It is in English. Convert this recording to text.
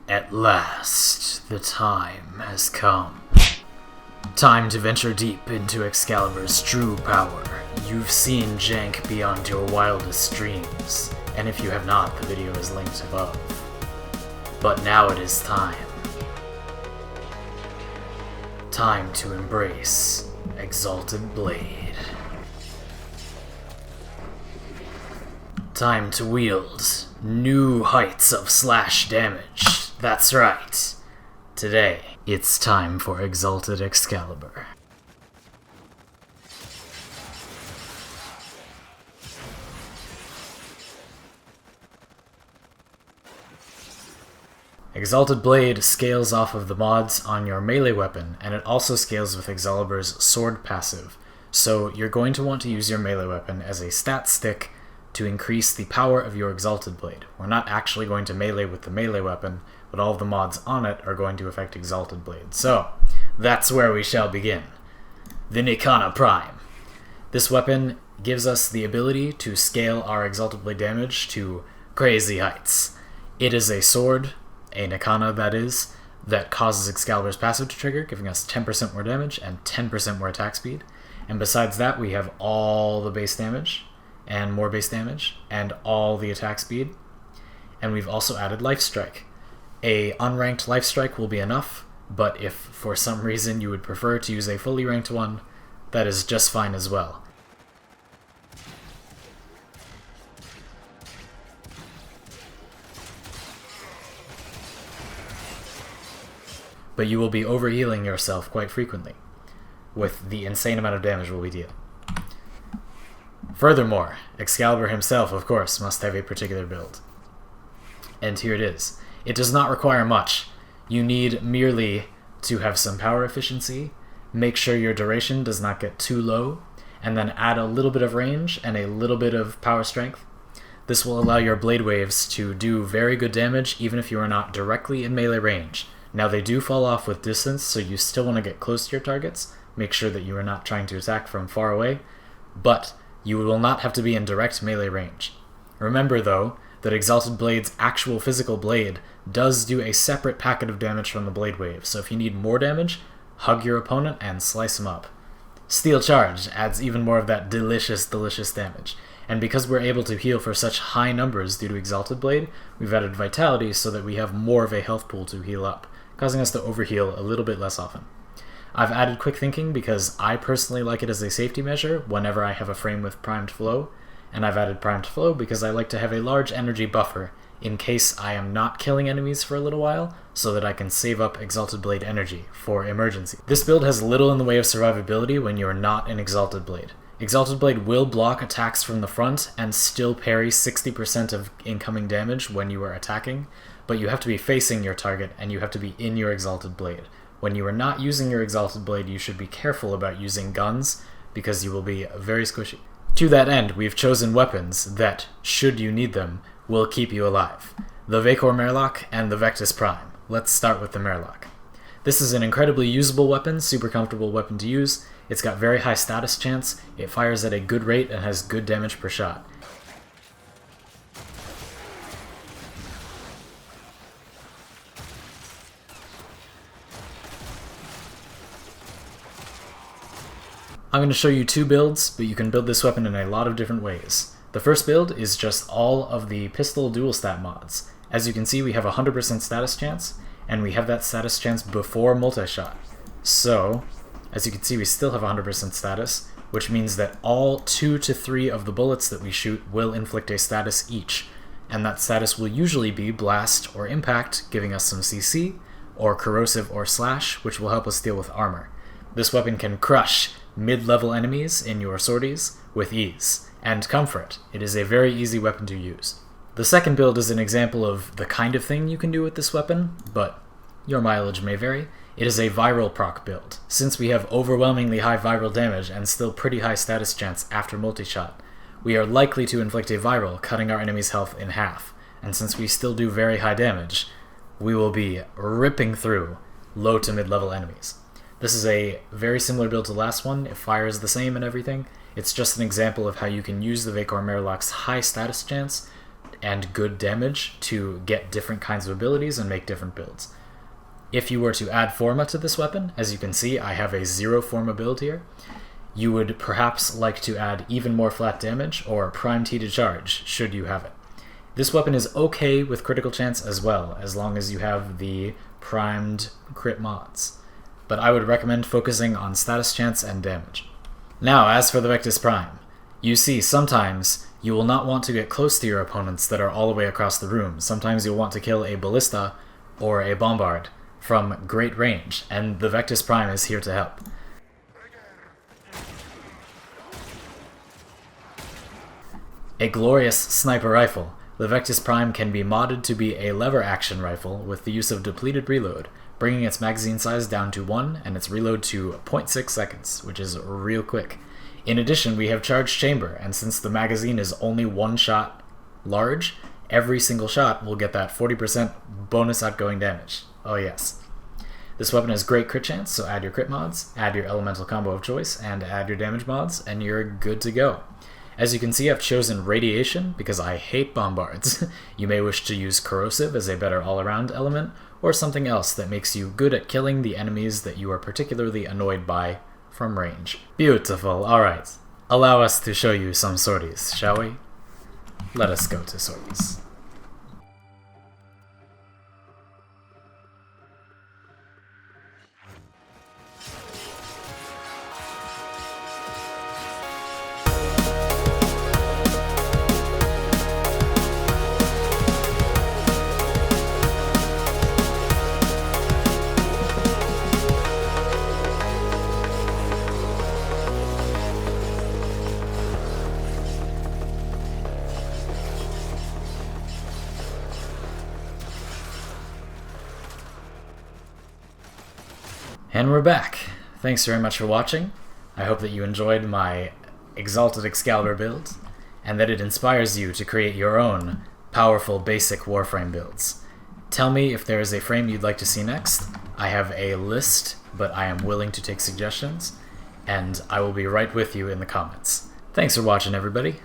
At last, the time has come. Time to venture deep into Excalibur's true power. You've seen jank beyond your wildest dreams, and if you have not, the video is linked above. But now it is time. Time to embrace Exalted Blade. Time to wield new heights of slash damage. That's right. Today, it's time for Exalted Excalibur. Exalted Blade scales off of the mods on your melee weapon, and it also scales with Excalibur's sword passive, so you're going to want to use your melee weapon as a stat stick to increase the power of your Exalted Blade. We're not actually going to melee with the melee weapon, but all of the mods on it are going to affect Exalted Blade. So, that's where we shall begin. The Nikana Prime. This weapon gives us the ability to scale our Exalted Blade damage to crazy heights. It is a sword, a Nikana that is, that causes Excalibur's passive to trigger, giving us 10% more damage and 10% more attack speed. And besides that, we have all the base damage, and more base damage, and all the attack speed. And we've also added Life Strike. A unranked Life Strike will be enough, but if for some reason you would prefer to use a fully ranked one, that is just fine as well. But you will be overhealing yourself quite frequently, with the insane amount of damage we'll be dealing. Furthermore, Excalibur himself, of course, must have a particular build. And here it is. It does not require much. You need merely to have some power efficiency, make sure your duration does not get too low, and then add a little bit of range and a little bit of power strength. This will allow your blade waves to do very good damage even if you are not directly in melee range. Now they do fall off with distance, so you still want to get close to your targets, make sure that you are not trying to attack from far away, but you will not have to be in direct melee range. Remember though, that Exalted Blade's actual physical blade does do a separate packet of damage from the blade wave, so if you need more damage, hug your opponent and slice him up. Steel Charge adds even more of that delicious, delicious damage. And because we're able to heal for such high numbers due to Exalted Blade, we've added Vitality so that we have more of a health pool to heal up, causing us to overheal a little bit less often. I've added Quick Thinking because I personally like it as a safety measure whenever I have a frame with Primed Flow, and I've added Primed Flow because I like to have a large energy buffer in case I am not killing enemies for a little while, so that I can save up Exalted Blade energy for emergency. This build has little in the way of survivability when you are not in Exalted Blade. Exalted Blade will block attacks from the front and still parry 60% of incoming damage when you are attacking, but you have to be facing your target and you have to be in your Exalted Blade. When you are not using your Exalted Blade, you should be careful about using guns because you will be very squishy. To that end, we've chosen weapons that, should you need them, will keep you alive. The Vaykor Marelok and the Vectis Prime. Let's start with the Marelok. This is an incredibly usable weapon, super comfortable weapon to use. It's got very high status chance, it fires at a good rate and has good damage per shot. I'm going to show you two builds, but you can build this weapon in a lot of different ways. The first build is just all of the pistol dual stat mods. As you can see, we have a 100% status chance, and we have that status chance before multi-shot. So, as you can see, we still have 100% status, which means that all 2 to 3 of the bullets that we shoot will inflict a status each, and that status will usually be Blast or Impact, giving us some CC, or Corrosive or Slash, which will help us deal with armor. This weapon can crush mid-level enemies in your sorties with ease, and comfort. It is a very easy weapon to use. The second build is an example of the kind of thing you can do with this weapon, but your mileage may vary. It is a viral proc build. Since we have overwhelmingly high viral damage and still pretty high status chance after multi-shot, we are likely to inflict a viral, cutting our enemy's health in half, and since we still do very high damage, we will be ripping through low to mid-level enemies. This is a very similar build to the last one. It fires the same and everything. It's just an example of how you can use the Vaykor Marelok's high status chance and good damage to get different kinds of abilities and make different builds. If you were to add Forma to this weapon, as you can see, I have a 0 Forma build here, you would perhaps like to add even more flat damage or Prime T to charge, should you have it. This weapon is okay with critical chance as well, as long as you have the primed crit mods, but I would recommend focusing on status chance and damage. Now, as for the Vectis Prime, you see sometimes you will not want to get close to your opponents that are all the way across the room. Sometimes you'll want to kill a Ballista or a Bombard from great range, and the Vectis Prime is here to help. A glorious sniper rifle, the Vectis Prime can be modded to be a lever action rifle with the use of depleted reload, bringing its magazine size down to 1 and its reload to 0.6 seconds, which is real quick. In addition, we have charged chamber, and since the magazine is only 1 shot large, every single shot will get that 40% bonus outgoing damage. Oh yes. This weapon has great crit chance, so add your crit mods, add your elemental combo of choice, and add your damage mods, and you're good to go. As you can see, I've chosen Radiation because I hate Bombards. You may wish to use Corrosive as a better all-around element, or something else that makes you good at killing the enemies that you are particularly annoyed by from range. Beautiful, alright. Allow us to show you some sorties, shall we? Let us go to sorties. And we're back. Thanks very much for watching. I hope that you enjoyed my Exalted Excalibur build, and that it inspires you to create your own powerful basic Warframe builds. Tell me if there is a frame you'd like to see next. I have a list, but I am willing to take suggestions, and I will be right with you in the comments. Thanks for watching, everybody.